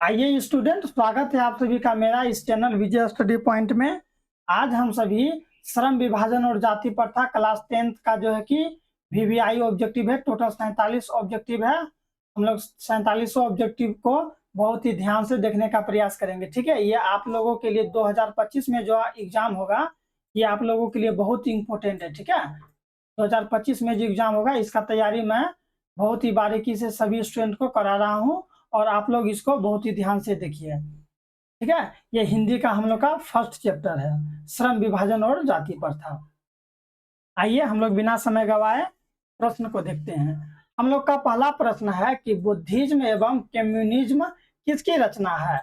आइए स्टूडेंट, स्वागत है आप सभी का मेरा इस चैनल विजय स्टडी पॉइंट में। आज हम सभी श्रम विभाजन और जाति प्रथा क्लास 10th का जो है कि वीवीआई ऑब्जेक्टिव है। टोटल 47 ऑब्जेक्टिव है। हम लोग 47 ऑब्जेक्टिव को बहुत ही ध्यान से देखने का प्रयास करेंगे। ठीक है, ये आप लोगों के लिए 2025 में जो एग्जाम होगा ये आप लोगों के लिए बहुत ही इंपॉर्टेंट है। ठीक है, 2025 में जो एग्जाम होगा इसका तैयारी मैं बहुत ही बारीकी से सभी स्टूडेंट को करा रहा हूँ और आप लोग इसको बहुत ही ध्यान से देखिए। ठीक है, ये हिंदी का हम लोग का फर्स्ट चैप्टर है, श्रम विभाजन और जाति प्रथा। आइए हम लोग बिना समय गवाए प्रश्न को देखते हैं। हम लोग का पहला प्रश्न है कि बुद्धिज्म एवं कम्युनिज्म किसकी रचना है?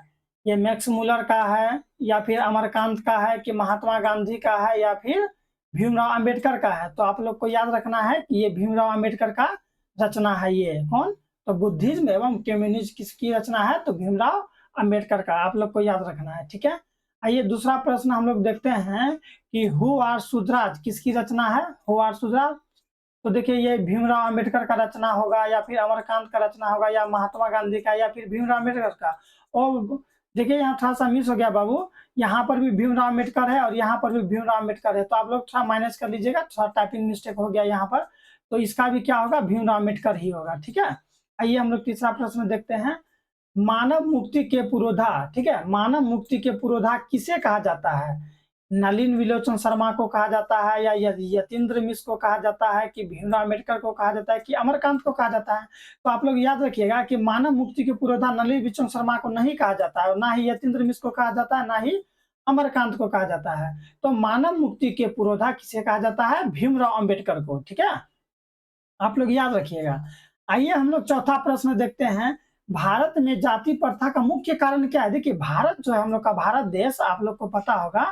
ये मैक्स मुलर का है या फिर अमरकांत का है कि महात्मा गांधी का है या फिर भीमराव अंबेडकर का है? तो आप लोग को याद रखना है कि ये भीमराव अंबेडकर का रचना है। ये कौन? तो बुद्धिज्म एवं कम्युनिज्म किसकी रचना है? तो भीमराव अंबेडकर का। आप लोग को याद रखना है। ठीक है, आइए दूसरा प्रश्न हम लोग देखते हैं कि हु आर सुधराज किसकी रचना है? हु आर सुधराज, तो देखिए ये भीमराव अंबेडकर का रचना होगा या फिर अमरकांत का रचना होगा या महात्मा गांधी का या फिर भीमराव अंबेडकर का। और देखिए यहाँ थोड़ा सा मिस हो गया बाबू, यहाँ पर भी भीमराव अंबेडकर है और यहाँ पर भी भीमराव अंबेडकर है, तो आप लोग थोड़ा माइनस कर लीजिएगा, थोड़ा टाइपिंग मिस्टेक हो गया यहाँ पर। तो इसका भी क्या होगा? भीमराव अंबेडकर ही होगा। ठीक है, आइए हम लोग तीसरा प्रश्न देखते हैं। मानव मुक्ति के पुरोधा, ठीक है, मानव मुक्ति के पुरोधा किसे कहा जाता है? नलिन विलोचन शर्मा को कहा जाता है या यतीन्द्र मिश्र को कहा जाता है कि भीमराव अम्बेडकर को कहा जाता है कि अमरकांत को कहा जाता है? तो आप लोग याद रखिएगा कि मानव मुक्ति के पुरोधा नलिन विलोचन शर्मा को नहीं कहा जाता है, ना ही यतीन्द्र मिश्र को कहा जाता है, ना ही अमरकांत को कहा जाता है। तो मानव मुक्ति के पुरोधा किसे कहा जाता है? भीमराव अम्बेडकर को। ठीक है, आप लोग याद रखिएगा। आइए हम लोग चौथा प्रश्न देखते हैं। भारत में जाति प्रथा का मुख्य कारण क्या है? देखिए भारत जो है हम लोग का भारत देश, आप लोग को पता होगा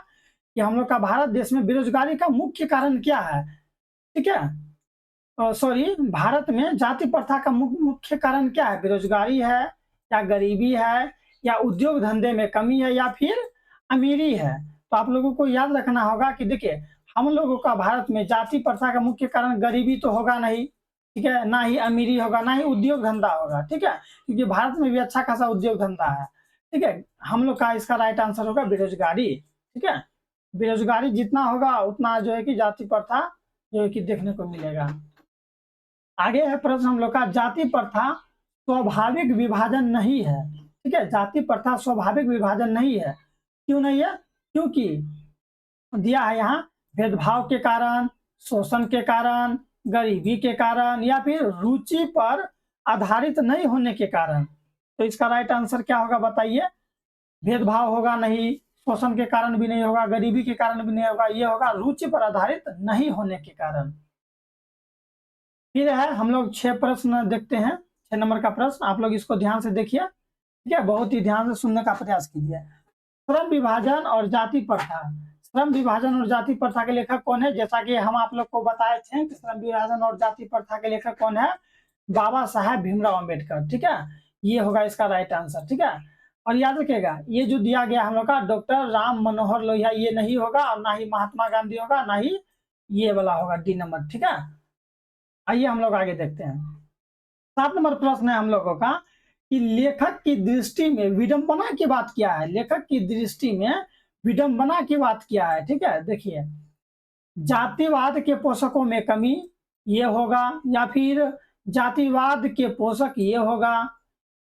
कि हम लोग का भारत देश में बेरोजगारी का मुख्य कारण क्या है? ठीक है, सॉरी, भारत में जाति प्रथा का मुख्य कारण क्या है? बेरोजगारी है या गरीबी है या उद्योग धंधे में कमी है या फिर अमीरी है? तो आप लोगों को याद रखना होगा कि देखिए हम लोगों का भारत में जाति प्रथा का मुख्य कारण गरीबी तो होगा नहीं, ठीक है, ना ही अमीरी होगा, ना ही उद्योग धंधा होगा। ठीक है, क्योंकि भारत में भी अच्छा खासा उद्योग धंधा है। ठीक है, हम लोग का इसका राइट आंसर होगा बेरोजगारी। ठीक है, बेरोजगारी जितना होगा उतना जो है कि जाति प्रथा जो है कि देखने को मिलेगा। आगे है प्रश्न हम लोग का, जाति प्रथा स्वाभाविक विभाजन नहीं है। ठीक है, जाति प्रथा स्वाभाविक विभाजन नहीं है। क्यों नहीं है? क्योंकि दिया है यहाँ भेदभाव के कारण, शोषण के कारण, गरीबी के कारण या फिर रुचि पर आधारित नहीं होने के कारण। तो इसका राइट आंसर क्या होगा बताइए? भेदभाव होगा नहीं, शोषण के कारण भी नहीं होगा, गरीबी के कारण भी नहीं होगा, ये होगा रुचि पर आधारित नहीं होने के कारण। फिर है हम लोग 6 प्रश्न देखते हैं। 6 नंबर का प्रश्न आप लोग इसको ध्यान से देखिए। ठीक है, बहुत ही ध्यान से सुनने का प्रयास कीजिए। श्रम विभाजन और जाति प्रथा, श्रम विभाजन और जाति प्रथा के लेखक कौन है? जैसा कि हम आप लोग को बताए थे कि श्रम विभाजन और जाति प्रथा के लेखक कौन है? बाबा साहेब भीमराव अंबेडकर। ठीक है, ये होगा इसका राइट आंसर। ठीक है, और याद रखिएगा ये जो दिया गया हम लोग का डॉक्टर राम मनोहर लोहिया, ये नहीं होगा और ना ही महात्मा गांधी होगा, ना ही ये वाला होगा डी नंबर। ठीक है, आइए हम लोग आगे देखते हैं। 7 नंबर प्रश्न है हम लोगों का कि लेखक की दृष्टि में विडंबना की बात क्या है? लेखक की दृष्टि में विडंबना की बात क्या है? ठीक है, देखिए जातिवाद के पोषकों में कमी, ये होगा, या फिर जातिवाद के पोषक ये होगा,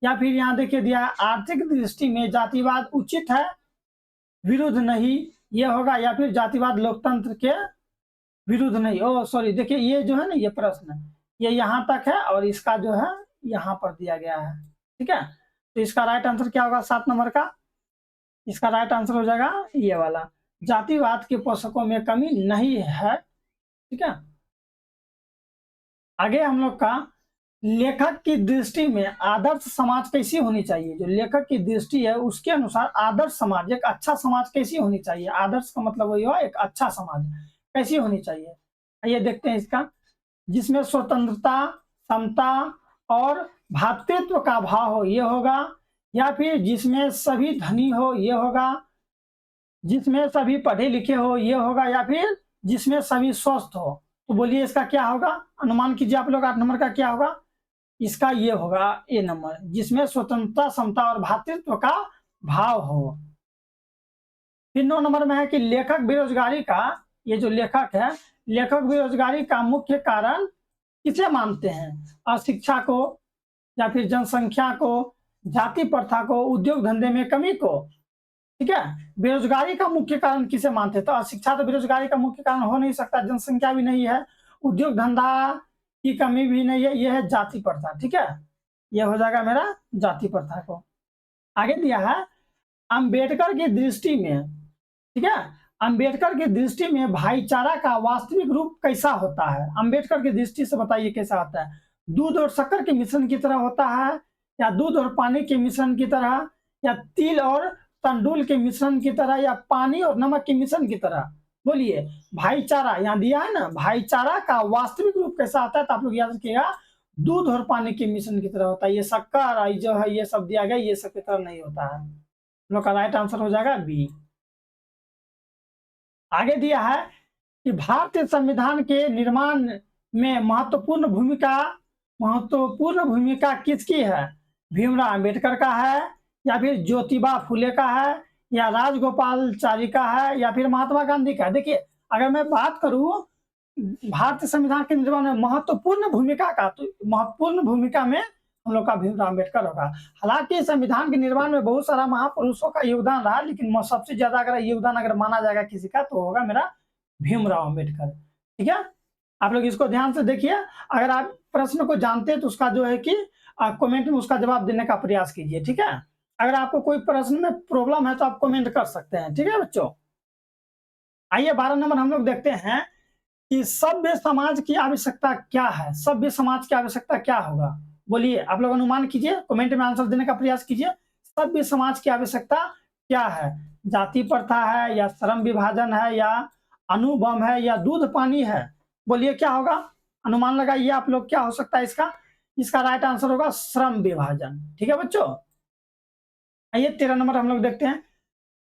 या फिर यहाँ देखिए दिया है आर्थिक दृष्टि में जातिवाद उचित है, विरुद्ध नहीं, ये होगा, या फिर जातिवाद लोकतंत्र के विरुद्ध नहीं। ओ सॉरी, देखिए ये जो है ना ये प्रश्न ये यहाँ तक है और इसका जो है यहाँ पर दिया गया है। ठीक है, तो इसका राइट आंसर क्या होगा 7 नंबर का? इसका राइट आंसर हो जाएगा ये वाला, जातिवाद के पोषकों में कमी नहीं है। ठीक है, आगे हम लोग का लेखक की दृष्टि में आदर्श समाज कैसी होनी चाहिए? जो लेखक की दृष्टि है उसके अनुसार आदर्श समाज, एक अच्छा समाज कैसी होनी चाहिए? आदर्श का मतलब वही हो एक अच्छा समाज कैसी होनी चाहिए। आइए देखते हैं इसका, जिसमें स्वतंत्रता, समता और भ्रातृत्व का भाव हो, ये होगा, या फिर जिसमें सभी धनी हो, ये होगा, जिसमें सभी पढ़े लिखे हो, ये होगा, या फिर जिसमें सभी स्वस्थ हो। तो बोलिए इसका क्या होगा? अनुमान कीजिए आप लोग 8 नंबर का क्या होगा? इसका ये होगा ए नंबर, जिसमें स्वतंत्रता, समता और भ्रातृत्व का भाव हो। फिर 9 नंबर में है कि लेखक बेरोजगारी का, ये जो लेखक है, लेखक बेरोजगारी का मुख्य कारण किसे मानते हैं? अशिक्षा को, या फिर जनसंख्या को, जाति प्रथा को, उद्योग धंधे में कमी को। ठीक है, बेरोजगारी का मुख्य कारण किसे मानते हैं? तो अशिक्षा तो बेरोजगारी का मुख्य कारण हो नहीं सकता, जनसंख्या भी नहीं है, उद्योग धंधा की कमी भी नहीं है, यह है जाति प्रथा। ठीक है, यह हो जाएगा मेरा जाति प्रथा को। आगे दिया है अंबेडकर की दृष्टि में, ठीक है, अंबेडकर की दृष्टि में भाईचारा का वास्तविक रूप कैसा होता है? अंबेडकर की दृष्टि से बताइए कैसा होता है? दूध और शक्कर के मिश्रण की तरह होता है, या दूध और पानी के मिश्रण की तरह, या तिल और तंडुल के मिश्रण की तरह, या पानी और नमक के मिश्रण की तरह? बोलिए, भाईचारा यहाँ दिया है ना, भाईचारा का वास्तविक रूप कैसा होता है? तो आप लोग याद रखिएगा, दूध और पानी के मिश्रण की तरह होता है। ये शक्कर जो है ये सब दिया गया, ये सब की तरह नहीं होता है। हम लोग का राइट आंसर हो जाएगा बी। आगे दिया है कि भारतीय संविधान के निर्माण में महत्वपूर्ण भूमिका किसकी है? भीमराव अंबेडकर का है, या फिर ज्योतिबा फुले का है, या राजगोपालचारी का है, या फिर महात्मा गांधी का है? देखिए, अगर मैं बात करूं भारतीय संविधान के निर्माण में महत्वपूर्ण भूमिका का, तो महत्वपूर्ण भूमिका में हम लोग का भीमराव अंबेडकर होगा। हालांकि संविधान के निर्माण में बहुत सारा महापुरुषों का योगदान रहा, लेकिन सबसे ज्यादा अगर योगदान अगर माना जाएगा किसी का, तो होगा मेरा भीमराव अंबेडकर। ठीक है, आप लोग इसको ध्यान से देखिए। अगर आप प्रश्न को जानते हैं तो उसका जो है कि कमेंट में उसका जवाब देने का प्रयास कीजिए। ठीक है, अगर आपको कोई प्रश्न में प्रॉब्लम है तो आप कमेंट कर सकते हैं। ठीक है बच्चों, आइए 12 नंबर हम लोग देखते हैं कि सभ्य समाज की आवश्यकता क्या है? सभ्य समाज की आवश्यकता क्या होगा? बोलिए, आप लोग अनुमान कीजिए, कमेंट में आंसर देने का प्रयास कीजिए। सभ्य समाज की आवश्यकता क्या है? जाति प्रथा है, या श्रम विभाजन है, या अनुभव है, या दूध पानी है? बोलिए क्या होगा, अनुमान लगाइए आप लोग, क्या हो सकता है इसका? इसका राइट आंसर होगा श्रम विभाजन। ठीक है बच्चों, आइए 13 नंबर हम लोग देखते हैं।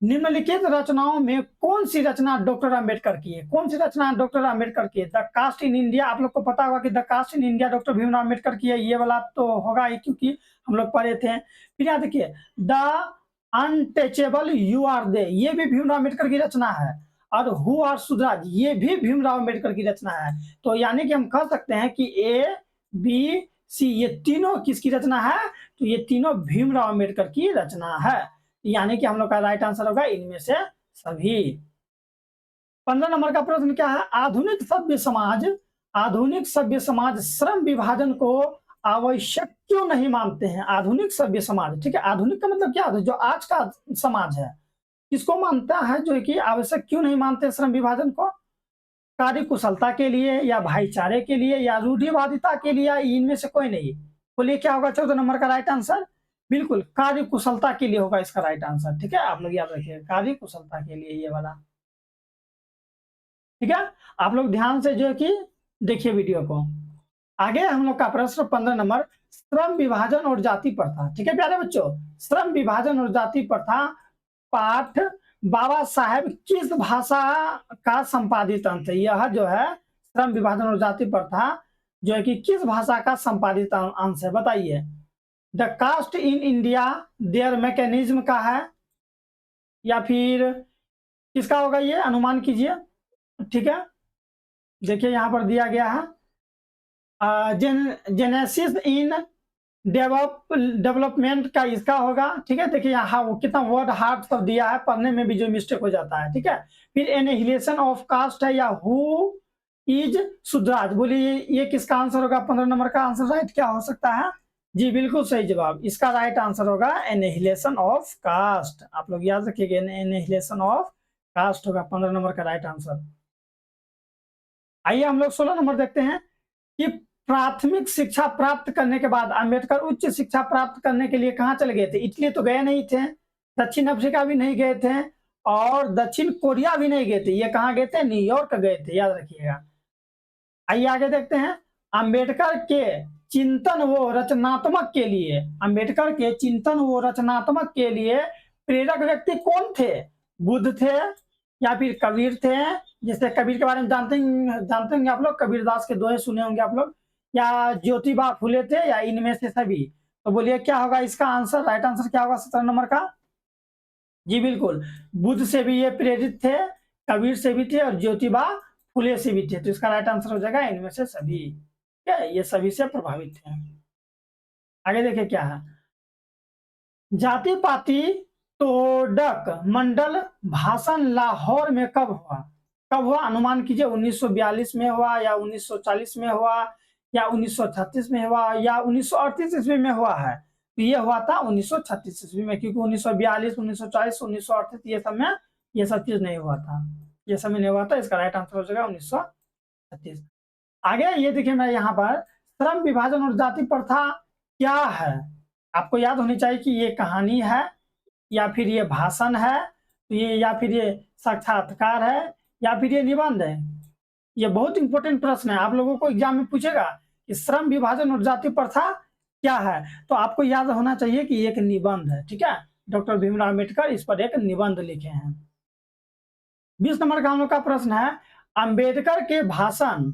निम्नलिखित रचनाओं में कौन सी रचना डॉक्टर अंबेडकर की है? कौन सी रचना डॉक्टर अंबेडकर की है? द कास्ट इन इंडिया, आप लोग को पता होगा कि the caste in India doctor Bhimrao Ambedkar की है, ये वाला तो होगा ही क्योंकि हम लोग पढ़े थे। फिर यहाँ देखिए, the untouchable you are they, ये भी भीमराव अंबेडकर की रचना है। और हु आर सुधराज, ये भी भीमराव अंबेडकर की रचना है। तो यानी कि हम कह सकते हैं कि ए बी सी ये तीनों किसकी रचना है? तो ये तीनों भीमराव अंबेडकर की रचना है, यानी कि हम लोग का राइट आंसर होगा इनमें से सभी। 15 नंबर का प्रश्न क्या है? आधुनिक सभ्य समाज श्रम विभाजन को आवश्यक क्यों नहीं मानते हैं? आधुनिक सभ्य समाज, ठीक है, आधुनिक का मतलब क्या होता है? जो आज का समाज है, किसको मानता है? जो कि आवश्यक क्यों नहीं मानते श्रम विभाजन को? कार्य कुशलता के लिए, या भाईचारे के लिए, या रूढ़िवादिता के लिए, इनमें से कोई नहीं? बोलिए क्या होगा 14 नंबर का राइट आंसर? बिल्कुल कार्य कुशलता के लिए होगा इसका राइट आंसर। ठीक है, आप लोग याद रखिए, कार्य कुशलता के लिए ये वाला। ठीक है, आप लोग ध्यान से जो है कि देखिए वीडियो को। आगे हम लोग का प्रश्न 15 नंबर, श्रम विभाजन और जाति प्रथा। ठीक है प्यारे बच्चों, श्रम विभाजन और जाति प्रथा पाठ बाबा साहेब किस भाषा का संपादित अंश है? यह जो है श्रम विभाजन और जाति प्रथा जो है कि किस भाषा का संपादित अंश है? बताइए। The caste in India their mechanism का है, या फिर किसका होगा? ये अनुमान कीजिए। ठीक है, देखिए यहाँ पर दिया गया है जेनेसिस इन डेवलपमेंट का इसका होगा। ठीक है, देखिए यहाँ वो कितना वर्ड हार्ड सब दिया है, पढ़ने में भी जो मिस्टेक हो जाता है। ठीक है, फिर एनिहिलेशन ऑफ कास्ट है, या हु इज सुधराज? बोलिए ये किसका आंसर होगा? 15 नंबर का आंसर राइट क्या हो सकता है? जी बिल्कुल सही जवाब, इसका राइट आंसर होगा एनिहिलेशन ऑफ कास्ट। आप लोग याद रखिएगा, एनिहिलेशन ऑफ कास्ट होगा 15 नंबर का राइट आंसर। आइए हम लोग 16 नंबर देखते हैं कि प्राथमिक शिक्षा प्राप्त करने के बाद अंबेडकर उच्च शिक्षा प्राप्त करने के लिए कहाँ चले गए थे? इटली तो गए नहीं थे, दक्षिण अफ्रीका भी नहीं गए थे, और दक्षिण कोरिया भी नहीं गए थे। ये कहाँ गए थे? न्यूयॉर्क गए थे, याद रखिएगा। आइए आगे देखते हैं, अंबेडकर के चिंतन व रचनात्मक के लिए, अंबेडकर के चिंतन व रचनात्मक के लिए प्रेरक व्यक्ति कौन थे? बुद्ध थे, या फिर कबीर थे? जैसे कबीर के बारे में जानते होंगे आप लोग, कबीरदास के दोहे सुने होंगे आप लोग, या ज्योतिबा फुले थे या इनमें से सभी? तो बोलिए क्या होगा इसका आंसर, राइट आंसर क्या होगा 17 नंबर का? जी बिल्कुल, बुद्ध से भी ये प्रेरित थे, कबीर से भी थे और ज्योतिबा फुले से भी थे। तो इसका राइट आंसर हो जाएगा इनमें से सभी। ठीक है, ये सभी से प्रभावित थे। आगे देखिए क्या है, जाति पाति तोड़क मंडल भाषण लाहौर में कब हुआ? कब हुआ अनुमान कीजिए, 1942 में हुआ या 1940 में हुआ या 1936 में हुआ या 1938 ईस्वी में हुआ है? तो ये हुआ था 1936 ईस्वी में, क्योंकि 1942, 1940, 1938 ये सब में ये सब चीज नहीं हुआ था, ये सब में नहीं हुआ था। इसका राइट आंसर हो जाएगा 1936। आगे ये देखिए, मैं यहाँ पर श्रम विभाजन और जाति प्रथा क्या है, आपको याद होनी चाहिए कि ये कहानी है या फिर ये भाषण है, तो ये या फिर ये साक्षात्कार है या फिर ये निबंध है। ये बहुत इंपॉर्टेंट प्रश्न है, आप लोगों को एग्जाम में पूछेगा कि श्रम विभाजन और जाति प्रथा क्या है, तो आपको याद होना चाहिए कि एक निबंध है। ठीक है, डॉक्टर भीमराव अम्बेडकर इस पर एक निबंध लिखे हैं। 20 नंबर का हम लोग का प्रश्न है, अंबेडकर के भाषण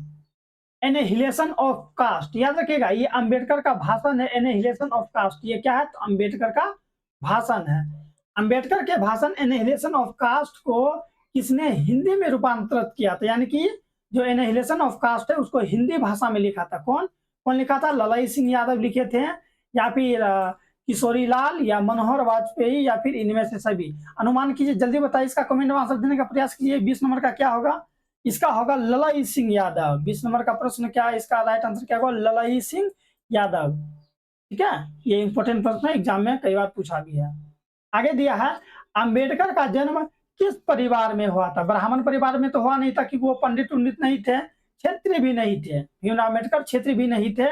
एनहिलेशन ऑफ कास्ट, याद रखिएगा ये अंबेडकर का भाषण है, एनहिलेशन ऑफ कास्ट ये क्या है, तो अंबेडकर का भाषण है। अंबेडकर के भाषण एनहिलेशन ऑफ कास्ट को किसने हिंदी में रूपांतरित किया था, यानी कि जो एनहिलेशन ऑफ कास्ट है उसको हिंदी भाषा में लिखा था, कौन कौन लिखा था? ललाई सिंह यादव लिखे थे या फिर किशोरी लाल या मनोहर वाजपेयी या फिर इनमें से सभी? अनुमान कीजिए, जल्दी बताइए, इसका कमेंट में आंसर देने का प्रयास कीजिए। 20 नंबर का क्या होगा? इसका होगा ललाई सिंह यादव। 20 नंबर का प्रश्न क्या है, इसका राइट आंसर क्या होगा? ललाई सिंह यादव। ठीक है, ये इंपॉर्टेंट प्रश्न है, एग्जाम में कई बार पूछा भी है। आगे दिया है, अंबेडकर का जन्म किस परिवार में हुआ था? ब्राह्मण परिवार में तो हुआ नहीं था, क्योंकि वो पंडित उंडित नहीं थे, क्षेत्रीय भी नहीं थे। भीमराव अम्बेडकर क्षेत्रीय भी नहीं थे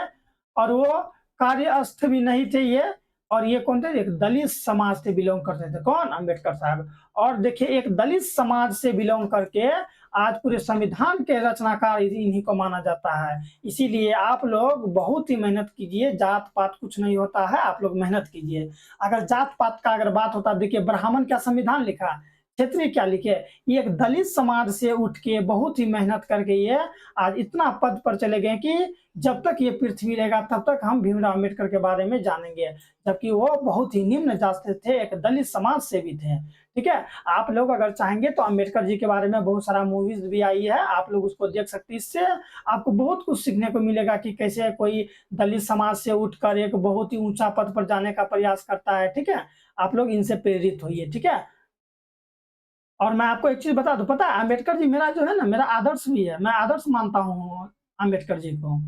और वो कार्यस्थ भी नहीं थे ये, और ये कौन थे? एक दलित समाज से बिलोंग करते थे, कौन? अम्बेडकर साहब। और देखिए, एक दलित समाज से बिलोंग करके आज पूरे संविधान के रचनाकार इन्हीं को माना जाता है। इसीलिए आप लोग बहुत ही मेहनत कीजिए, जात पात कुछ नहीं होता है, आप लोग मेहनत कीजिए। अगर जात पात का अगर बात होता, देखिए ब्राह्मण क्या संविधान लिखा, क्षेत्रीय क्या लिखे, ये एक दलित समाज से उठ के बहुत ही मेहनत करके ये आज इतना पद पर चले गए कि जब तक ये पृथ्वी रहेगा तब तक हम भीमराव अम्बेडकर के बारे में जानेंगे, जबकि वो बहुत ही निम्न जात से थे, एक दलित समाज से भी थे। ठीक है, आप लोग अगर चाहेंगे तो अम्बेडकर जी के बारे में बहुत सारा मूवीज भी आई है, आप लोग उसको देख सकते हैं। इससे आपको बहुत कुछ सीखने को मिलेगा कि कैसे कोई दलित समाज से उठकर एक बहुत ही ऊंचा पद पर जाने का प्रयास करता है। ठीक है, आप लोग इनसे प्रेरित होइए। ठीक है, और मैं आपको एक चीज बता दूं, पता है अम्बेडकर जी मेरा जो है ना, मेरा आदर्श भी है, मैं आदर्श मानता हूँ अम्बेडकर जी को।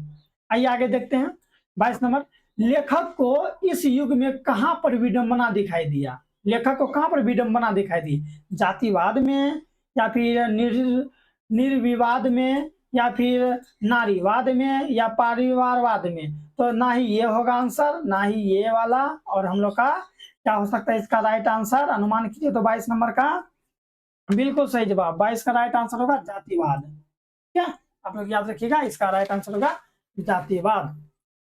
आइए आगे देखते हैं। 22 नंबर, लेखक को इस युग में कहां पर विडंबना दिखाई दिया? लेखक को कहां पर विडंबना दिखाई दी? जातिवाद में या फिर निर्विवाद में या फिर नारीवाद में या परिवारवाद में? तो ना ही ये होगा आंसर, ना ही ये वाला, और हम लोग का क्या हो सकता है इसका राइट आंसर? अनुमान कीजिए तो 22 नंबर का बिल्कुल सही जवाब, 22 का राइट आंसर होगा जातिवाद। क्या आप लोग याद रखिएगा, इसका राइट आंसर होगा जातिवाद।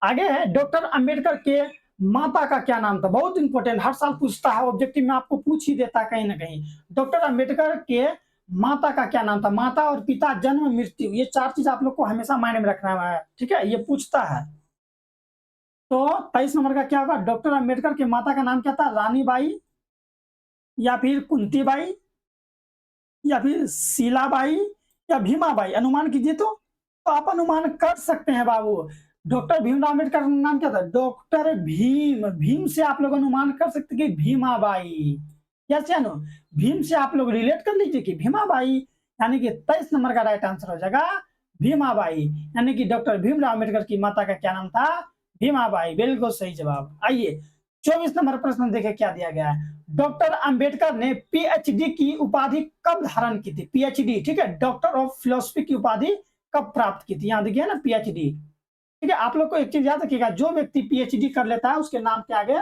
आगे है, डॉक्टर अंबेडकर के माता का क्या नाम था? बहुत इंपॉर्टेंट, हर साल पूछता है, ऑब्जेक्टिव में आपको पूछ ही देता है कहीं ना कहीं। डॉक्टर अंबेडकर के माता का क्या नाम था? माता और पिता, जन्म, मृत्यु, ये चार चीज आप लोग को हमेशा माइंड में रखना है। ठीक है, ये पूछता है। तो 23 नंबर का क्या होगा? डॉक्टर अंबेडकर के माता का नाम क्या था? रानी बाई या फिर कुंती बाई या फिर शीलाबाई या भीमाबाई? अनुमान कीजिए तो आप अनुमान कर सकते हैं बाबू। डॉक्टर भीमराव अम्बेडकर का नाम क्या था? डॉक्टर भीम। भीम से आप लोग अनुमान कर सकते कि भीमाबाई। यस या नो? भीम से आप लोग रिलेट कर लीजिए कि भीमाबाई, यानी कि 23 नंबर का राइट आंसर हो जाएगा भीमाबाई, यानी कि डॉक्टर भीमराव अम्बेडकर की माता का क्या नाम था? भीमाबाई, बिल्कुल सही जवाब। आइए 24 नंबर प्रश्न देखे क्या दिया गया है। डॉक्टर अंबेडकर ने पीएचडी की उपाधि कब धारण की थी? पीएचडी, ठीक है, डॉक्टर ऑफ फिलोसफी की उपाधि कब प्राप्त की थी? यहाँ देखिए ना पीएचडी। ठीक है, आप लोग को एक चीज याद रखिएगा, जो व्यक्ति पीएचडी कर लेता है उसके नाम के आगे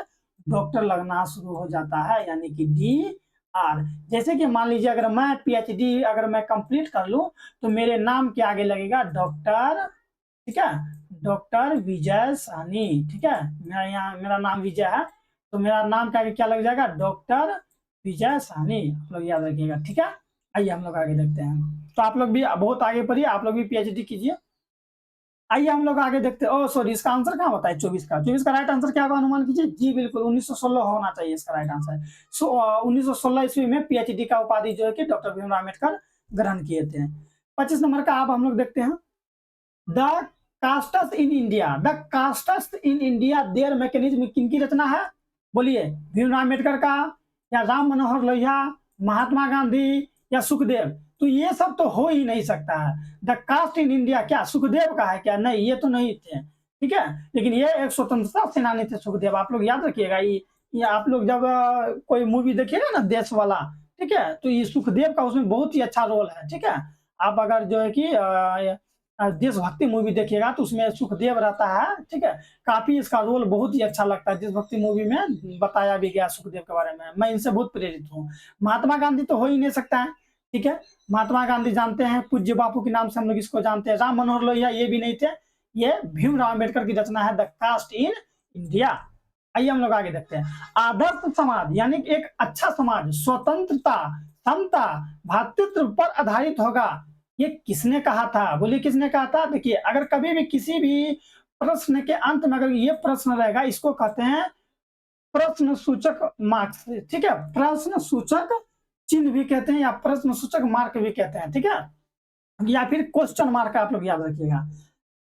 डॉक्टर लगना शुरू हो जाता है, यानी कि DR। जैसे कि मान लीजिए अगर मैं पीएचडी अगर मैं कंप्लीट कर लूं तो मेरे नाम के आगे लगेगा डॉक्टर। ठीक है, डॉक्टर विजय साहनी। ठीक है, मेरा यहाँ मेरा नाम विजय है तो मेरा नाम का आगे क्या लग जाएगा? डॉक्टर विजय साहनी। आप लोग याद रखिएगा। ठीक है, आइए हम लोग आगे देखते हैं। तो आप लोग भी बहुत आगे पढ़िए, आप लोग भी पीएचडी कीजिए। आइए हम लोग आगे देखते हैं। ओ सॉरी, इसका आंसर कहाँ बताए? 24 का। 24 का राइट आंसर क्या होगा, अनुमान कीजिए। जी बिल्कुल 1916 होना चाहिए इसका राइट आंसर। 1916 ईस्वी में पीएचडी का उपाधि जो है कि डॉक्टर भीमराव अम्बेडकर ग्रहण किए थे। 25 नंबर का अब हम लोग देखते हैं। The castus in India, the castus in India their mechanism किनकी रचना है? बोलिए, भीमराव अम्बेडकर का, या राम मनोहर लोहिया, महात्मा गांधी, या सुखदेव? तो ये सब तो हो ही नहीं सकता है। द कास्ट इन इंडिया क्या सुखदेव का है क्या? नहीं, ये तो नहीं थे, ठीक है। लेकिन ये एक स्वतंत्रता सेनानी थे सुखदेव, आप लोग याद रखिएगा। ये आप लोग जब कोई मूवी देखिएगा ना देश वाला, ठीक है, तो ये सुखदेव का उसमें बहुत ही अच्छा रोल है, ठीक है। आप अगर जो है कि देशभक्ति मूवी देखिएगा तो उसमें सुखदेव रहता है, ठीक है। काफी इसका रोल बहुत ही अच्छा लगता है, देशभक्ति मूवी में बताया भी गया सुखदेव के बारे में। मैं इनसे बहुत प्रेरित हूँ। महात्मा गांधी तो हो ही नहीं सकता है, ठीक है। महात्मा गांधी जानते हैं, पूज्य बापू के नाम से हम लोग इसको जानते हैं। राम मनोहर लोहिया ये भी नहीं थे। ये भीमराव अम्बेडकर की रचना है, द कास्ट इन इंडिया। आइए हम लोग आगे देखते हैं। आदर्श समाज यानी कि एक अच्छा समाज स्वतंत्रता, समता, भ्रातृत्व पर आधारित होगा, ये किसने कहा था? बोलिए, किसने कहा था? देखिए, अगर कभी भी किसी भी प्रश्न के अंत में अगर ये प्रश्न रहेगा, इसको कहते हैं प्रश्न सूचक मार्क्स, ठीक है। प्रश्न सूचक चिन्ह भी कहते हैं, या प्रश्न सूचक मार्क भी कहते हैं, ठीक है, या फिर क्वेश्चन मार्क, आप लोग याद रखिएगा।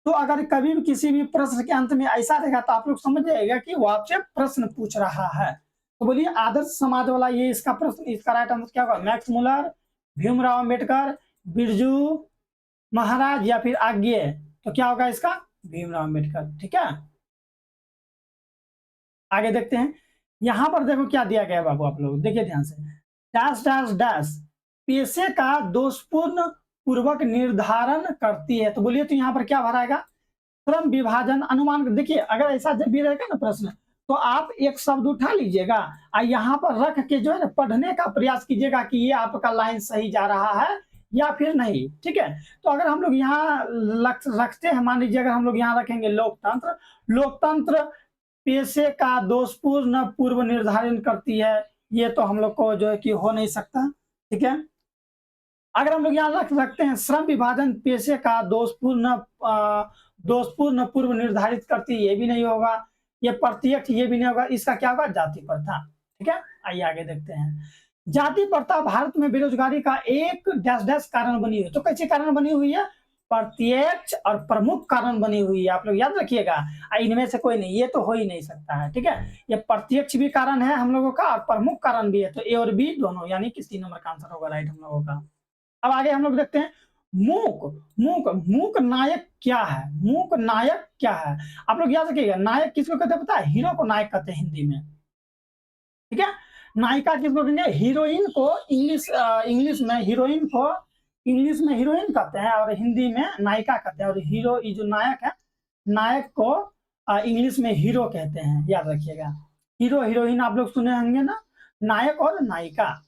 तो अगर कभी भी किसी भी प्रश्न के अंत में ऐसा रहेगा तो आप लोग समझ जाइएगा कि वो आपसे प्रश्न पूछ रहा है। तो बोलिए, आदर्श समाज वाला ये इसका प्रश्न, इसका राइट आंसर क्या होगा? मैक्स मुलर, भीमराव अम्बेडकर, बिरजू महाराज, या फिर आज्ञे? तो क्या होगा इसका? भीमराव अम्बेडकर, ठीक है। आगे देखते हैं। यहां पर देखो क्या दिया गया है बाबू, आप लोग देखिए ध्यान से। डैश डैश डैश पेशे का दोषपूर्ण पूर्वक निर्धारण करती है। तो बोलिए, तो यहाँ पर क्या भराएगा? श्रम विभाजन अनुमान। देखिए, अगर ऐसा जब भी रहेगा ना प्रश्न, तो आप एक शब्द उठा लीजिएगा और यहाँ पर रख के जो है ना पढ़ने का प्रयास कीजिएगा कि ये आपका लाइन सही जा रहा है या फिर नहीं, ठीक है। तो अगर हम लोग यहाँ रखते हैं, मान लीजिए अगर हम लोग यहाँ रखेंगे लोकतंत्र, लोकतंत्र पेशे का दोषपूर्ण पूर्व निर्धारण करती है, ये तो हम लोग को जो है कि हो नहीं सकता, ठीक है। अगर हम लोग यहाँ रख सकते हैं श्रम विभाजन पेशे का दोषपूर्ण पूर्व निर्धारित करती, ये भी नहीं होगा। ये प्रत्यक्ष, ये भी नहीं होगा। इसका क्या होगा? जाति प्रथा, ठीक है। आइए आगे देखते हैं। जाति प्रथा भारत में बेरोजगारी का एक डैश डैश कारण बनी हुई है। तो कैसे कारण बनी हुई है? प्रत्यक्ष और प्रमुख कारण बनी हुई है, आप लोग याद रखिएगा। इनमें से कोई नहीं, ये तो हो ही नहीं सकता है, ठीक है। ये प्रत्यक्ष भी कारण है हम लोगों का और प्रमुख कारण भी है। तो ए और बी दोनों, यानी कि 3 नंबर का आंसर होगा राइट हम लोगों का। अब आगे हम लोग देखते हैं। मूक मूक मूक नायक क्या है? मूक नायक क्या है? आप लोग याद रखिएगा, नायक किसको कहते हैं पता है? हीरो को नायक कहते हैं हिंदी में, ठीक है। नायिका किसको कहेंगे? हीरोइन को इंग्लिश में हीरोइन को इंग्लिश में हीरोइन कहते हैं और हिंदी में नायिका कहते हैं। और हीरो, ये जो नायक है, नायक को इंग्लिश में हीरो कहते हैं, याद रखिएगा। हीरो हीरोइन आप लोग सुने होंगे ना, नायक और नायिका।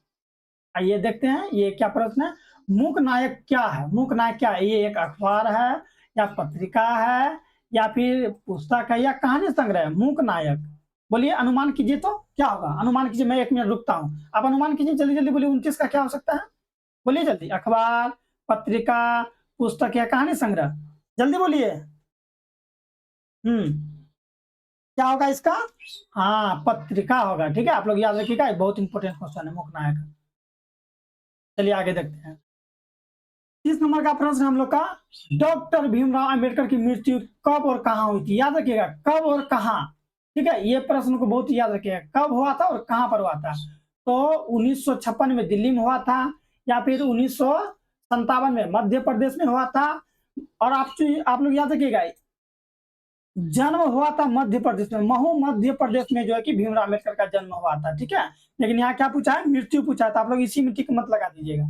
आइए देखते हैं ये क्या प्रश्न है। मूक नायक क्या है? मूक नायक क्या है? ये एक अखबार है, या पत्रिका है, या फिर पुस्तक है, या कहानी संग्रह है? मूक नायक, बोलिए अनुमान कीजिए तो क्या होगा? अनुमान कीजिए, मैं 1 मिनट रुकता हूँ, आप अनुमान कीजिए जल्दी जल्दी, बोलिए 29 का क्या हो सकता है? बोलिए जल्दी। अखबार, पत्रिका, पुस्तक या कहानी संग्रह? जल्दी बोलिए। क्या होगा इसका? हाँ, पत्रिका होगा, ठीक है। आप लोग याद रखिएगा, बहुत इंपॉर्टेंट क्वेश्चन है मूक नायक। चलिए आगे देखते हैं। 30 नंबर का प्रश्न हम लोग का, डॉक्टर भीमराव अंबेडकर की मृत्यु कब और कहां हुई थी? याद रखिएगा, कब और कहां, ठीक है। ये प्रश्न को बहुत याद रखिएगा, कब हुआ था और कहां पर हुआ था। तो 1956 में दिल्ली में हुआ था, या फिर 1957 में मध्य प्रदेश में हुआ था। और आप लोग याद रखिएगा, जन्म हुआ था मध्य प्रदेश में, महू मध्य प्रदेश में जो है कि भीमराव अम्बेडकर का जन्म हुआ था, ठीक है। लेकिन यहाँ क्या पूछा है? मृत्यु पूछा है, तो आप लोग इसी में टिक मत लगा दीजिएगा।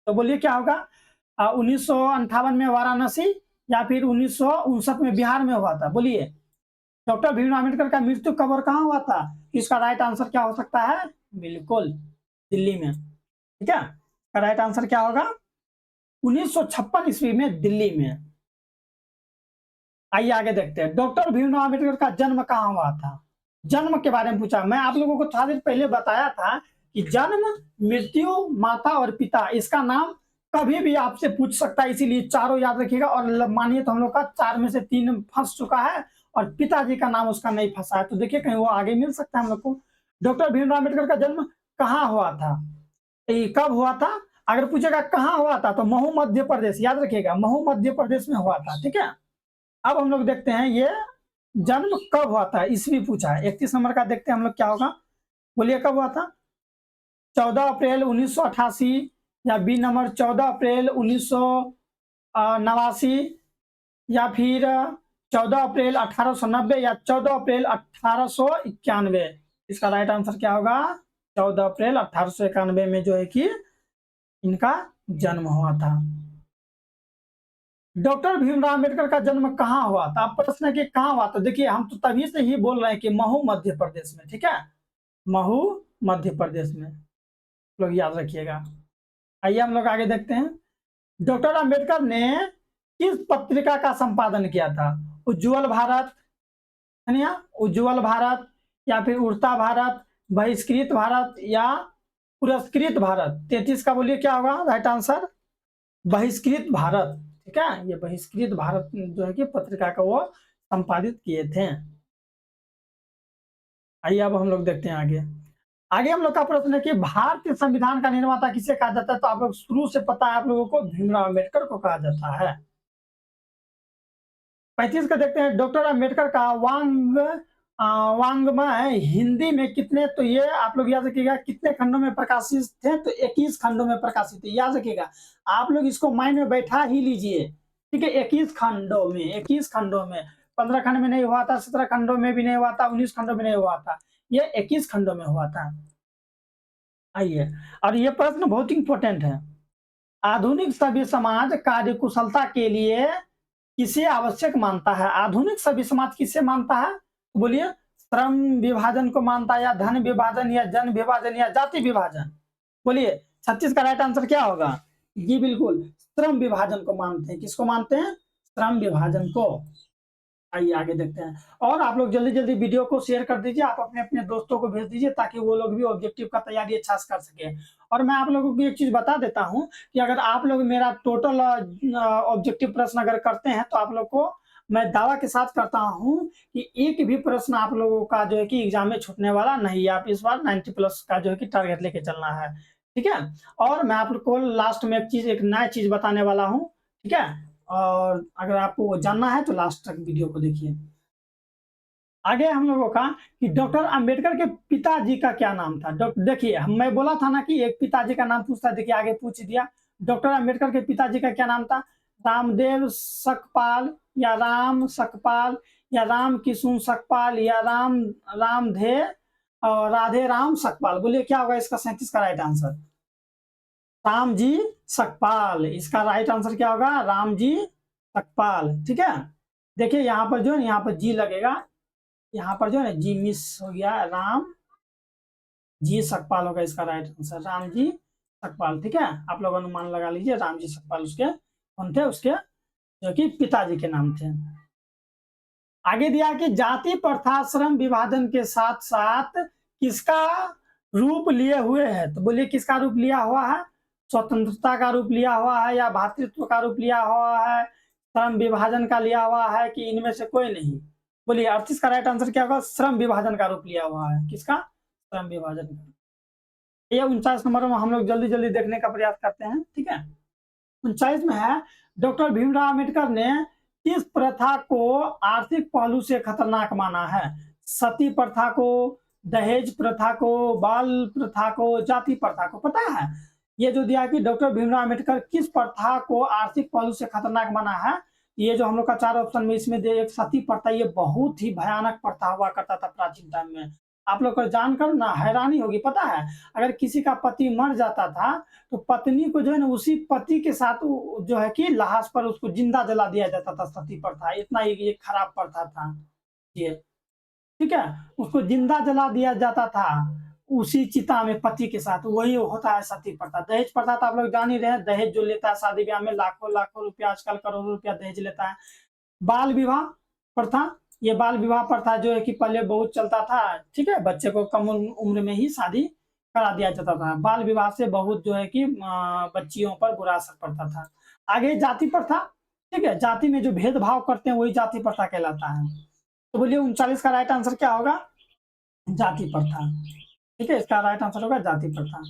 तो बोलिए क्या होगा? 1958 में वाराणसी, या फिर 1959 में बिहार में हुआ था? बोलिए, डॉक्टर भीमराव अम्बेडकर का मृत्यु कब और कहाँ हुआ था? इसका राइट आंसर क्या हो सकता है? बिल्कुल दिल्ली में, ठीक है। राइट आंसर क्या होगा? 1956 ईस्वी में दिल्ली में। आइए आगे देखते हैं। डॉक्टर भीमराव अम्बेडकर का जन्म कहाँ हुआ था? जन्म के बारे में पूछा। मैं आप लोगों को थोड़ा देर पहले बताया था कि जन्म, मृत्यु, माता और पिता, इसका नाम कभी भी आपसे पूछ सकता है, इसीलिए चारों याद रखिएगा। और मानिए तो हम लोग का 4 में से 3 फंस चुका है और पिताजी का नाम उसका नहीं फंसा है, तो देखिए कहीं वो आगे मिल सकता है हम लोग को। डॉक्टर भीमराव अम्बेडकर का जन्म कहाँ हुआ था, कब हुआ था? अगर पूछेगा कहाँ हुआ था तो महू मध्य प्रदेश, याद रखिएगा महू मध्य प्रदेश में हुआ था, ठीक है। अब हम लोग देखते हैं ये जन्म कब हुआ था, ईस्वी पूछा है। 31 नंबर का देखते हैं हम लोग क्या होगा, बोलिए कब हुआ था? 14 अप्रैल 1988, या बी नंबर 14 अप्रैल 1989, या फिर 14 अप्रैल 1890, या 14 अप्रैल 1891। इसका राइट आंसर क्या होगा? 14 अप्रैल 1891 में जो है कि इनका जन्म हुआ था। डॉक्टर भीमराव अम्बेडकर का जन्म कहाँ हुआ था? आप प्रश्न है कि कहाँ हुआ था, देखिए हम तो तभी से ही बोल रहे हैं कि महू मध्य प्रदेश में, ठीक है, महू मध्य प्रदेश में, लोग याद रखिएगा। आइए हम लोग आगे देखते हैं। डॉक्टर अम्बेडकर ने किस पत्रिका का संपादन किया था? उज्जवल भारत, है ना, उज्जवल भारत, या फिर उड़ता भारत, बहिष्कृत भारत, या पुरस्कृत भारत। 33 का बोलिए क्या होगा राइट आंसर? बहिष्कृत भारत, ठीक है। ये बहिष्कृत भारत जो है कि पत्रिका का वो संपादित किए थे। आइए अब हम लोग देखते हैं आगे। आगे हम लोग का प्रश्न है कि भारतीय संविधान का निर्माता किसे कहा जाता है? तो आप लोग शुरू से पता है आप लोगों को, भीमराव अम्बेडकर को कहा जाता है। 35 का देखते हैं। डॉक्टर अम्बेडकर का वांग्मय हिंदी में कितने, तो ये आप लोग याद रखिएगा कितने खंडों में प्रकाशित थे? तो 21 खंडों में प्रकाशित थे, याद रखिएगा। आप लोग इसको माइंड में बैठा ही लीजिए, ठीक है। 21 खंडों में, 21 खंडों में, 15 खंड में नहीं हुआ था, 17 खंडों में भी नहीं हुआ था, 19 खंडों में नहीं हुआ था, ये 21 खंडों में हुआ था। आइए, और ये प्रश्न बहुत इंपॉर्टेंट है। आधुनिक सभ्य समाज कार्य कुशलता के लिए किसे आवश्यक मानता है? आधुनिक सभ्य समाज किसे मानता है? तो बोलिए, श्रम विभाजन को मानता है, या धन विभाजन, या जन विभाजन, या जाति विभाजन? बोलिए 36 का राइट आंसर क्या होगा? जी बिल्कुल, श्रम विभाजन को मानते हैं। किसको मानते हैं? श्रम विभाजन को। आइए आगे देखते हैं। और आप लोग जल्दी जल्दी वीडियो को शेयर कर दीजिए, आप अपने अपने दोस्तों को भेज दीजिए ताकि वो लोग भी ऑब्जेक्टिव का तैयारी अच्छा से कर सके। और मैं आप लोगों को एक चीज बता देता हूं कि अगर आप लोग मेरा टोटल ऑब्जेक्टिव प्रश्न अगर करते हैं तो आप लोग को मैं दावा के साथ करता हूं कि एक भी प्रश्न आप लोगों का जो है कि एग्जाम में छूटने वाला नहीं है। आप इस बार 90 प्लस का जो है कि टारगेट लेके चलना है, ठीक है। और मैं आप लोग को लास्ट में एक नया चीज बताने वाला हूँ, ठीक है। और अगर आपको वो जानना है तो लास्ट तक वीडियो को देखिए। आगे हम लोगों का कि डॉक्टर अंबेडकर के पिताजी का क्या नाम था? देखिए मैं बोला था ना कि एक पिताजी का नाम पूछता, देखिए आगे पूछ दिया। डॉक्टर अंबेडकर के पिताजी का क्या नाम था? रामदेव सकपाल, या राम सकपाल, या राम किशुन सकपाल, या रामधे और राधे राम सकपाल। बोलिए क्या होगा इसका 37 का राइट आंसर? रामजी सकपाल, इसका राइट आंसर क्या होगा? रामजी सकपाल, ठीक है। देखिए यहाँ पर जो है, यहाँ पर जी लगेगा, यहाँ पर जो है जी मिस हो गया, राम जी सकपाल होगा इसका राइट आंसर, राम जी सकपाल, ठीक है। आप लोग अनुमान लगा लीजिए, राम जी सकपाल उसके कौन थे, उसके जो कि पिताजी के नाम थे। आगे दिया कि जाति प्रथा श्रम विभाजन के साथ साथ किसका रूप लिए हुए है? तो बोलिए किसका रूप लिया हुआ है? स्वतंत्रता का रूप लिया हुआ है, या भातृत्व का रूप लिया हुआ है, श्रम विभाजन का लिया हुआ है, कि इनमें से कोई नहीं? बोलिए 38 का राइट आंसर क्या होगा? श्रम विभाजन का रूप लिया हुआ है। किसका? श्रम विभाजन का। ये 49 नंबर में हम लोग जल्दी जल्दी देखने का प्रयास करते हैं, ठीक है। 39 में है, डॉक्टर भीमराव अम्बेडकर ने किस प्रथा को आर्थिक पहलू से खतरनाक माना है? सती प्रथा को, दहेज प्रथा को, बाल प्रथा को, जाति प्रथा को? पता है ये जो दिया कि डॉक्टर भीमराव अम्बेडकर किस प्रथा को आर्थिक पहलू से खतरनाक माना है? ये जो हम लोग का 4 ऑप्शन में इसमें दे, एक सती प्रथा, ये बहुत ही भयानक प्रथा हुआ करता था प्राचीन टाइम में। आप लोग को जानकर ना हैरानी होगी, पता है अगर किसी का पति मर जाता था तो पत्नी को जो है ना उसी पति के साथ जो है कि लाश पर उसको जिंदा जला दिया जाता था। सती प्रथा इतना ये खराब प्रथा था ये, ठीक है। उसको जिंदा जला दिया जाता था उसी चिता में पति के साथ, वही होता है सती प्रथा। दहेज प्रथा तो आप लोग जान ही रहे हैं, दहेज जो लेता है शादी ब्याह में लाखों लाखों रुपया, आजकल करोड़ों रुपया दहेज लेता है। बाल विवाह प्रथा, ये बाल विवाह प्रथा जो है कि पहले बहुत चलता था, ठीक है। बच्चे को कम उम्र में ही शादी करा दिया जाता था। बाल विवाह से बहुत जो है कि बच्चियों पर बुरा असर पड़ता था। आगे जाति प्रथा, ठीक है? जाति में जो भेदभाव करते हैं वही जाति प्रथा कहलाता है। तो बोलिए 39 का राइट आंसर क्या होगा? जाति प्रथा। ठीक है, इसका राइट आंसर होगा जाति प्रथा।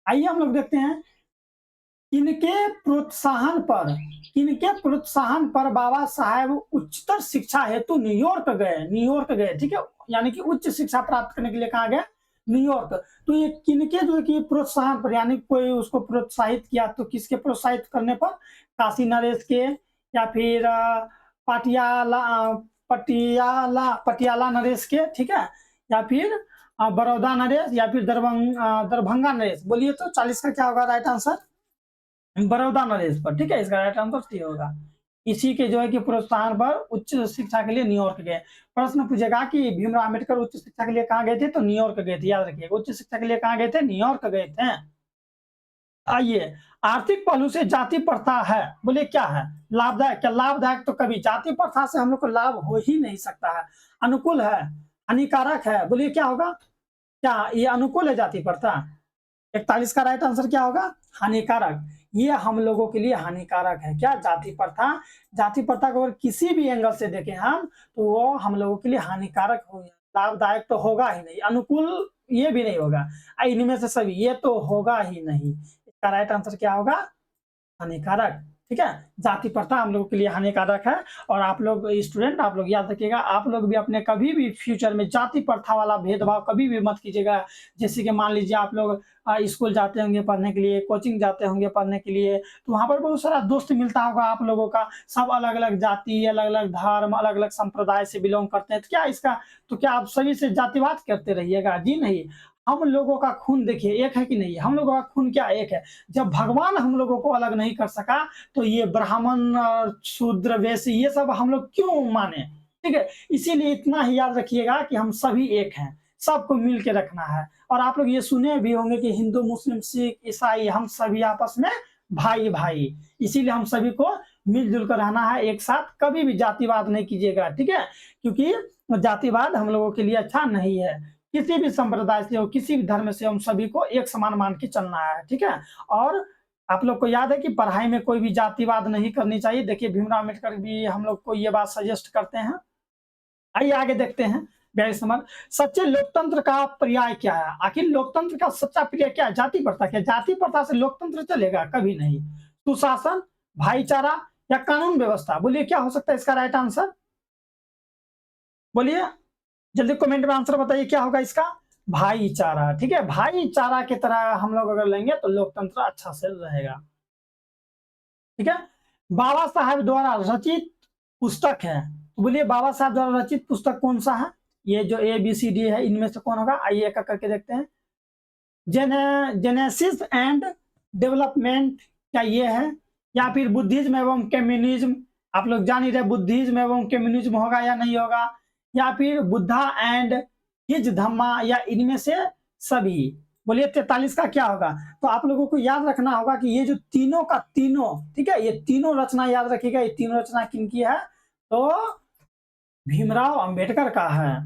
आइए हम लोग देखते हैं किनके प्रोत्साहन पर किनके प्रोत्साहन पर बाबा साहेब उच्चतर शिक्षा हेतु न्यूयॉर्क गए, ठीक है? यानी कि उच्च शिक्षा प्राप्त करने के लिए कहाँ गए? न्यूयॉर्क। तो ये किनके जो है कि प्रोत्साहन पर, यानी कोई उसको प्रोत्साहित किया, तो किसके प्रोत्साहित करने पर? काशी नरेश के, या फिर पटियाला पटियाला नरेश के, ठीक है? या फिर बड़ौदा नरेश, या फिर दरभंगा नरेश। बोलिए तो 40 का क्या होगा राइट आंसर? बड़ौदा नरेश पर, ठीक है? इसका राइट आंसर सी होगा। इसी के जो है कि प्रोत्साहन पर उच्च शिक्षा के लिए न्यूयॉर्क गए। प्रश्न पूछेगा कि भीमराव अम्बेडकर उच्च शिक्षा के लिए कहाँ गए थे? तो न्यूयॉर्क गए थे, याद रखिएगा। उच्च शिक्षा के लिए कहाँ गए थे? न्यूयॉर्क गए थे। आइए, आर्थिक पहलू से जाति प्रथा है, बोले क्या है? लाभदायक। क्या लाभदायक? तो कभी जाति प्रथा से हम लोग को लाभ हो ही नहीं सकता है। अनुकूल है, हानिकारक है, बोलिए क्या होगा? क्या ये अनुकूल है जाति प्रथा? 41 का राइट आंसर क्या होगा? हानिकारक। ये हम लोगों के लिए हानिकारक है। क्या? जाति प्रथा। जाति प्रथा को अगर किसी भी एंगल से देखें हम, तो वो हम लोगों के लिए हानिकारक होगा, लाभदायक तो होगा ही नहीं, अनुकूल ये भी नहीं होगा। इनमें से सभी ये तो होगा ही नहीं। इसका राइट आंसर क्या होगा? हानिकारक। ठीक है, जाति प्रथा हम लोगों के लिए हानिकारक है। और आप लोग स्टूडेंट, आप लोग याद रखिएगा, आप लोग भी अपने कभी भी फ्यूचर में जाति प्रथा वाला भेदभाव कभी भी मत कीजिएगा। जैसे कि मान लीजिए आप लोग स्कूल जाते होंगे पढ़ने के लिए, कोचिंग जाते होंगे पढ़ने के लिए, तो वहां पर बहुत सारा दोस्त मिलता होगा आप लोगों का, सब अलग अलग जाति, अलग अलग धर्म, अलग अलग संप्रदाय से बिलोंग करते हैं। तो क्या आप सभी से जातिवाद करते रहिएगा? जी नहीं। हम लोगों का खून देखिए एक है कि नहीं? हम लोगों का खून क्या एक है? जब भगवान हम लोगों को अलग नहीं कर सका, तो ये ब्राह्मण और शूद्र वैश्य ये सब हम लोग क्यों माने? ठीक है, इसीलिए इतना ही याद रखिएगा कि हम सभी एक हैं, सबको मिल के रखना है। और आप लोग ये सुने भी होंगे कि हिंदू, मुस्लिम, सिख, ईसाई हम सभी आपस में भाई भाई, इसीलिए हम सभी को मिलजुल कर रहना है एक साथ। कभी भी जातिवाद नहीं कीजिएगा, ठीक है? क्योंकि जातिवाद हम लोगों के लिए अच्छा नहीं है। किसी भी संप्रदाय से हो, किसी भी धर्म से, हम सभी को एक समान मान के चलना है, ठीक है? और आप लोग को याद है कि पढ़ाई में कोई भी जातिवाद नहीं करनी चाहिए। देखिए भीमराव अम्बेडकर भी हम लोग को ये बात सजेस्ट करते हैं। आइए आगे देखते हैं। 42 नंबर, सच्चे लोकतंत्र का पर्याय क्या है? आखिर लोकतंत्र का सच्चा पर्याय क्या है? जाति प्रथा। क्या जाति प्रथा से लोकतंत्र चलेगा? कभी नहीं। सुशासन, भाईचारा, या कानून व्यवस्था, बोलिए क्या हो सकता है इसका राइट आंसर? बोलिए जल्दी कमेंट में आंसर बताइए, क्या होगा इसका? भाईचारा। ठीक है, भाईचारा की तरह हम लोग अगर लेंगे तो लोकतंत्र अच्छा से रहेगा। ठीक है, बाबा साहब द्वारा रचित पुस्तक है, तो बोलिए बाबा साहब द्वारा रचित पुस्तक कौन सा है? ये जो ABCD है इनमें से कौन होगा? आइए एक करके देखते हैं। जेनेसिस एंड डेवलपमेंट, क्या ये है? या फिर बुद्धिज्म एवं कम्युनिज्म? आप लोग जान ही रहे बुद्धिज्म एवं कम्युनिज्म होगा या नहीं होगा? या फिर बुद्धा एंड हिज धम्मा, या इनमें से सभी? बोलिए 43 का क्या होगा? तो आप लोगों को याद रखना होगा कि ये जो तीनों का तीनों, ठीक है, ये तीनों रचना याद रखिएगा। ये तीनों रचना किनकी है? तो भीमराव अंबेडकर का है।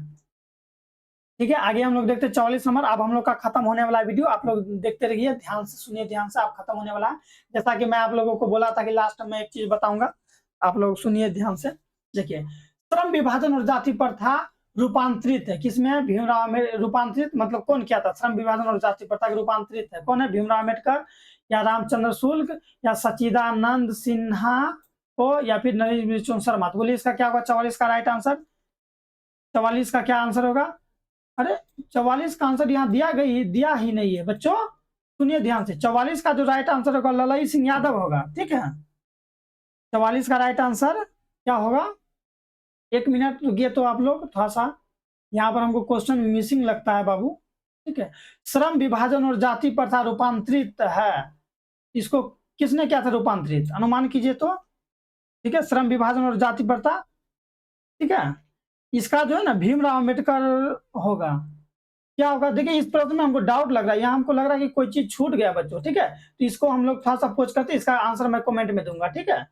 ठीक है, आगे हम लोग देखते हैं 44 नंबर। अब हम लोग का खत्म होने वाला वीडियो, आप लोग देखते रहिए, ध्यान से सुनिए, ध्यान से। आप खत्म होने वाला है, जैसा कि मैं आप लोगों को बोला था कि लास्ट में एक चीज बताऊंगा, आप लोग सुनिए ध्यान से। देखिए, श्रम विभाजन और जाति प्रथा रूपांतरित है किसमें? भीमराव में। रूपांतरित मतलब कौन किया था? श्रम विभाजन और जाति प्रथा के रूपांतरित है कौन है? भीमराव अम्बेडकर, या रामचंद्र शुक्ल, या सच्चिदानंद सिन्हा को, या फिर नरेंद्र शर्मा? तो बोलिए इसका क्या होगा? 44 का राइट आंसर। 44 का क्या आंसर होगा? अरे 44 का आंसर यहाँ दिया ही नहीं है बच्चों, सुनिए ध्यान से। 44 का जो राइट आंसर होगा ललई सिंह यादव होगा, ठीक है? 44 का राइट आंसर क्या होगा? एक मिनट रुकिए, तो आप लोग थोड़ा सा, यहाँ पर हमको क्वेश्चन मिसिंग लगता है बाबू। ठीक है, श्रम विभाजन और जाति प्रथा रूपांतरित है, इसको किसने किया था रूपांतरित? अनुमान कीजिए तो। ठीक है, श्रम विभाजन और जाति प्रथा, ठीक है, इसका जो है ना भीमराव अम्बेडकर होगा। क्या होगा? देखिए इस प्रश्न में हमको डाउट लग रहा है, यहाँ हमको लग रहा है कि कोई चीज छूट गया बच्चों, ठीक है? तो इसको हम लोग थोड़ा सा खोज करते, इसका आंसर मैं कमेंट में दूंगा, ठीक है?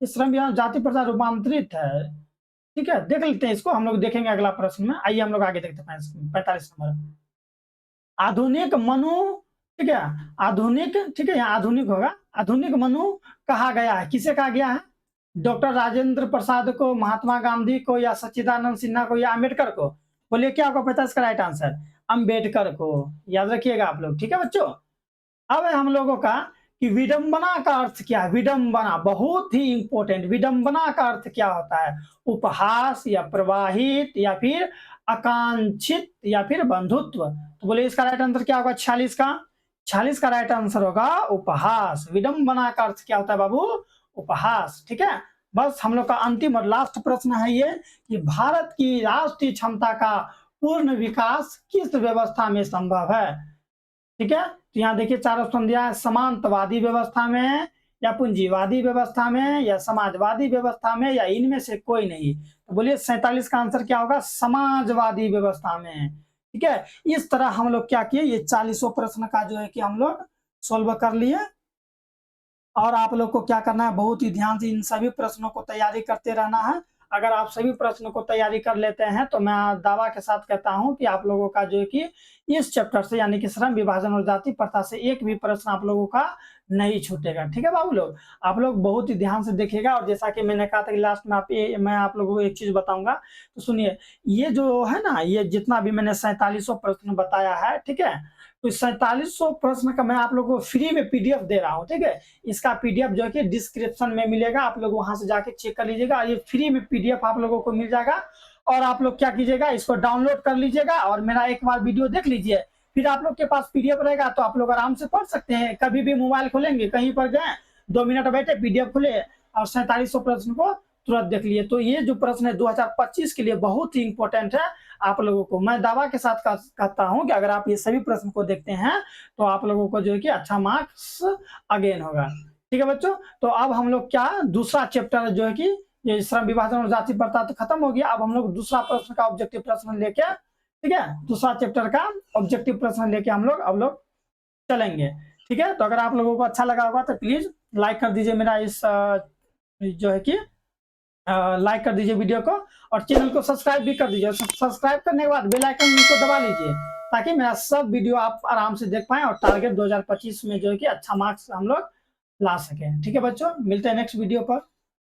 इस श्रम विभाजन जाति प्रथा रूपांतरित है, ठीक है, देख लेते हैं इसको, हम लोग देखेंगे अगला प्रश्न में। आइए हम लोग आगे देखते हैं 45 नंबर। आधुनिक मनु, ठीक है, आधुनिक, ठीक है, यहाँ आधुनिक होगा, आधुनिक मनु कहा गया है, किसे कहा गया है? डॉक्टर राजेंद्र प्रसाद को, महात्मा गांधी को, या सच्चिदानंद सिन्हा को, या अम्बेडकर को? बोलिए क्या आपको पता है इसका राइट आंसर? अम्बेडकर को, याद रखिएगा आप लोग, ठीक है बच्चों। अब है हम लोगों का कि विडंबना का अर्थ क्या है? विडंबना बहुत ही इंपॉर्टेंट। विडंबना का अर्थ क्या होता है? उपहास या प्रवाहित या फिर आकांक्षित या फिर बंधुत्व। तो बोले इसका राइट आंसर क्या होगा? 46 का 46 का राइट आंसर होगा उपहास। विडंबना का अर्थ क्या होता है बाबू? उपहास, ठीक है। बस हम लोग का अंतिम और लास्ट प्रश्न है ये कि भारत की राष्ट्रीय क्षमता का पूर्ण विकास किस व्यवस्था में संभव है? ठीक है, तो यहाँ देखिए चार ऑप्शन दिया है, समांतवादी व्यवस्था में, या पूंजीवादी व्यवस्था में, या समाजवादी व्यवस्था में, या इनमें से कोई नहीं। तो बोलिए 47 का आंसर क्या होगा? समाजवादी व्यवस्था में, ठीक है। इस तरह हम लोग क्या किए, ये 40 प्रश्न का जो है कि हम लोग सोल्व कर लिए। और आप लोग को क्या करना है, बहुत ही ध्यान से इन सभी प्रश्नों को तैयारी करते रहना है। अगर आप सभी प्रश्नों को तैयारी कर लेते हैं तो मैं दावा के साथ कहता हूं कि आप लोगों का जो है कि इस चैप्टर से यानी कि श्रम विभाजन और जाति प्रथा से एक भी प्रश्न आप लोगों का नहीं छूटेगा, ठीक है बाबू लोग। आप लोग बहुत ही ध्यान से देखिएगा। और जैसा कि मैंने कहा था कि लास्ट में मैं आप लोगों को एक चीज बताऊंगा, तो सुनिए, ये जो है ना, ये जितना भी मैंने 47 प्रश्न बताया है, ठीक है, तो 4700 प्रश्न का मैं आप लोगों को फ्री में पीडीएफ दे रहा हूँ, ठीक है। इसका पीडीएफ जो है कि डिस्क्रिप्शन में मिलेगा, आप लोग वहां से जाके चेक कर लीजिएगा। ये फ्री में पीडीएफ आप लोगों को मिल जाएगा। और आप लोग क्या कीजिएगा, इसको डाउनलोड कर लीजिएगा और मेरा एक बार वीडियो देख लीजिए। फिर आप लोग के पास पीडीएफ रहेगा तो आप लोग आराम से पढ़ सकते हैं। कभी भी मोबाइल खोलेंगे, कहीं पर गए, 2 मिनट बैठे, पीडीएफ खोले और 4700 प्रश्न को तुरंत देख लिए। तो ये जो प्रश्न है 2025 के लिए बहुत ही इंपॉर्टेंट है। आप लोगों को मैं दावा के साथ कहता हूं कि अगर आप ये सभी प्रश्न को देखते हैं तो आप लोगों को जो है कि अच्छा मार्क्स अगेन होगा, ठीक है बच्चों। तो अब हम लोग क्या, दूसरा चैप्टर जो है कि ये श्रम विभाजन और जाति प्रथा तो खत्म हो गया। अब हम लोग दूसरा प्रश्न का ऑब्जेक्टिव प्रश्न लेके, ठीक है, दूसरा चैप्टर का ऑब्जेक्टिव प्रश्न लेके हम लोग चलेंगे, ठीक है। तो अगर आप लोगों को अच्छा लगा होगा तो प्लीज लाइक कर दीजिए मेरा इस जो है कि लाइक कर दीजिए वीडियो को, और चैनल को सब्सक्राइब भी कर दीजिए। सब्सक्राइब करने के बाद बेल आइकन को दबा लीजिए ताकि मेरा सब वीडियो आप आराम से देख पाएं और टारगेट 2025 में जो है कि अच्छा मार्क्स हम लोग ला सकें, ठीक है बच्चों। मिलते हैं नेक्स्ट वीडियो पर।